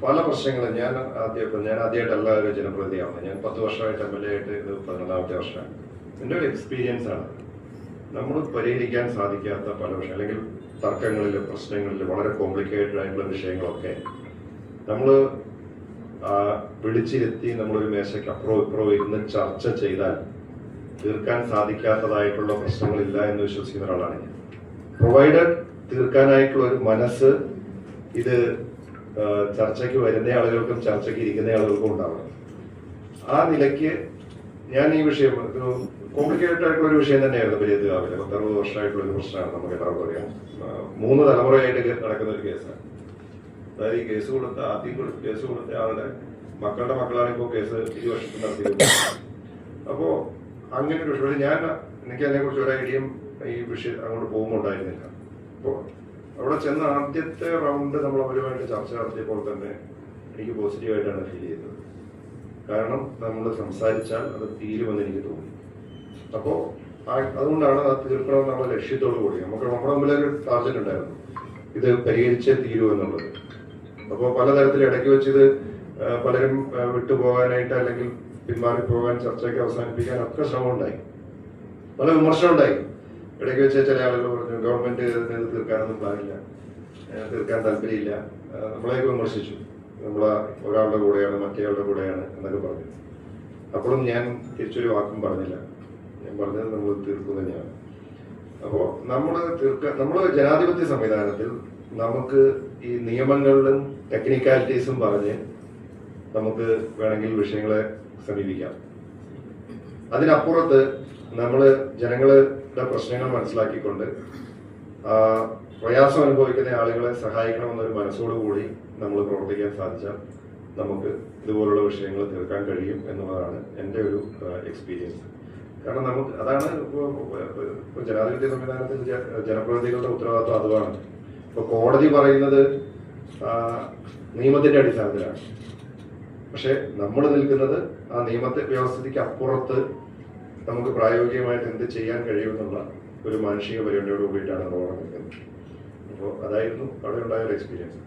പല പ്രശ്നങ്ങളും ഞാൻ ആദ്യമായിട്ടല്ല ഒരു ജനപ്രതിനിധിയാവുന്നത്. ഞാൻ 10 വർഷമായിട്ട് MLA ആയിട്ട്, ഇത് 11ാമത്തെ വർഷമാണ്. എൻ്റെ ഒരു എക്സ്പീരിയൻസ് ആണ്. നമ്മൾ പരിഹരിക്കാൻ സാധിക്കാത്ത പല വിഷയം, അല്ലെങ്കിൽ തർക്കങ്ങളിൽ, പ്രശ്നങ്ങളിൽ, വളരെ കോംപ്ലിക്കേറ്റഡ് ആയിട്ടുള്ള വിഷയങ്ങളൊക്കെ നമ്മൾ വിളിച്ചിരുത്തി നമ്മളൊരു മേശയ്ക്ക് അപ്പുറവും ഇരുന്ന് ചർച്ച ചെയ്താൽ തീർക്കാൻ സാധിക്കാത്തതായിട്ടുള്ള പ്രശ്നങ്ങളില്ല എന്ന് വിശ്വസിക്കുന്ന ഒരാളാണ് ഞാൻ. പ്രൊവൈഡഡ് തീർക്കാനായിട്ടുള്ള ഒരു മനസ്സ് ഇത് ചർച്ചയ്ക്ക് വരുന്ന ആളുകൾക്കും ചർച്ചയ്ക്ക് ഇരിക്കുന്ന ആളുകൾക്കും ഉണ്ടാവണം. ആ നിലയ്ക്ക് ഞാൻ ഈ വിഷയം ഒരു കോംപ്ലിക്കേറ്റഡ് ആയിട്ടുള്ള ഒരു വിഷയം തന്നെയായിരുന്നു പെരിയത്തുകാവിലെ. 10-60 വർഷമായിട്ടുള്ള ഒരു പ്രശ്നമാണ്. നമുക്ക് എല്ലാവർക്കും അറിയാം. 3 തലമുറയായിട്ട് നടക്കുന്ന ഒരു കേസാണ്. അതായത് ഈ കേസ് കൊടുത്ത ആളുടെ മക്കളുടെ മക്കളാണ് ഇപ്പോൾ കേസ് 20 വർഷത്തിൽ നടത്തിയത്. അപ്പോ അങ്ങനെ ഒരു വിഷയം എനിക്ക് അതിനെ കുറിച്ച് ഒരു ഐഡിയയും ഈ വിഷയം അങ്ങോട്ട് പോകുന്നുണ്ടായിരുന്നില്ല. അപ്പോൾ അവിടെ ചെന്ന ആദ്യത്തെ റൗണ്ട് നമ്മൾ അവരുമായിട്ട് ചർച്ച നടത്തിയപ്പോൾ തന്നെ എനിക്ക് പോസിറ്റീവായിട്ടാണ് ഫീൽ ചെയ്തത്. കാരണം നമ്മൾ സംസാരിച്ചാൽ അത് തീരുമെന്ന് എനിക്ക് തോന്നി. അപ്പോൾ അതുകൊണ്ടാണ് അത് തീർക്കണം എന്നുള്ള ലക്ഷ്യത്തോടു കൂടി നമ്മുടെ മുമ്പിലൊരു ടാർഗറ്റ് ഉണ്ടായിരുന്നു, ഇത് പരിഹരിച്ചേ തീരൂ എന്നുള്ളത്. അപ്പോൾ പലതരത്തിൽ ഇടയ്ക്ക് വെച്ചിത് പലരും വിട്ടുപോകാനായിട്ട് അല്ലെങ്കിൽ പിന്മാറിപ്പോകാൻ, ചർച്ചയ്ക്ക് അവസാനിപ്പിക്കാൻ ഒക്കെ ശ്രമം ഉണ്ടായി, പല വിമർശനം ഉണ്ടായി. ഇടയ്ക്ക് വെച്ച് ചില ആളുകൾ പറഞ്ഞു ഗവൺമെന്റ് തീർക്കാനൊന്നും പാടില്ല, തീർക്കാൻ താല്പര്യമില്ല, നമ്മളെയൊക്കെ വിമർശിച്ചു. ഒരാളുടെ കൂടെയാണ്, മറ്റേയാളുടെ കൂടെയാണ് എന്നൊക്കെ പറഞ്ഞു. അപ്പോഴും ഞാൻ തിരിച്ചൊരു വാക്കും പറഞ്ഞില്ല. ഞാൻ പറഞ്ഞത് നമ്മൾ തീർക്കും തന്നെയാണ്. അപ്പോൾ നമ്മൾ ജനാധിപത്യ സംവിധാനത്തിൽ നമുക്ക് ഈ നിയമങ്ങളിലും ടെക്നിക്കാലിറ്റീസും പറഞ്ഞ് നമുക്ക് വേണമെങ്കിൽ വിഷയങ്ങളെ സമീപിക്കാം. അതിനപ്പുറത്ത് നമ്മൾ ജനങ്ങളുടെ പ്രശ്നങ്ങൾ മനസ്സിലാക്കിക്കൊണ്ട് പ്രയാസം അനുഭവിക്കുന്ന ആളുകളെ സഹായിക്കണമെന്നൊരു മനസ്സോടുകൂടി നമ്മൾ പ്രവർത്തിക്കാൻ സാധിച്ചാൽ നമുക്ക് ഇതുപോലുള്ള വിഷയങ്ങൾ തീർക്കാൻ കഴിയും എന്നുള്ളതാണ് എൻ്റെ ഒരു എക്സ്പീരിയൻസ്. കാരണം നമുക്ക് അതാണ് ഇപ്പോൾ ജനാധിപത്യ സംവിധാനത്തിൽ ജനപ്രതിനിധികളുടെ ഉത്തരവാദിത്വം അതുമാണ്. ഇപ്പോൾ കോടതി പറയുന്നത് നിയമത്തിന്റെ അടിസ്ഥാനത്തിലാണ്. പക്ഷെ നമ്മൾ നിൽക്കുന്നത് ആ നിയമത്തെ വ്യവസ്ഥയ്ക്ക് അപ്പുറത്ത് നമുക്ക് പ്രായോഗികമായിട്ട് എന്ത് ചെയ്യാൻ കഴിയുമെന്നുള്ള ഒരു മാനുഷിക പരിഗണനയോട് കൂടിയിട്ടാണ് നമ്മൾ നിൽക്കുന്നത്. അപ്പോൾ അതായിരുന്നു അവിടെ ഉണ്ടായ ഒരു എക്സ്പീരിയൻസ്.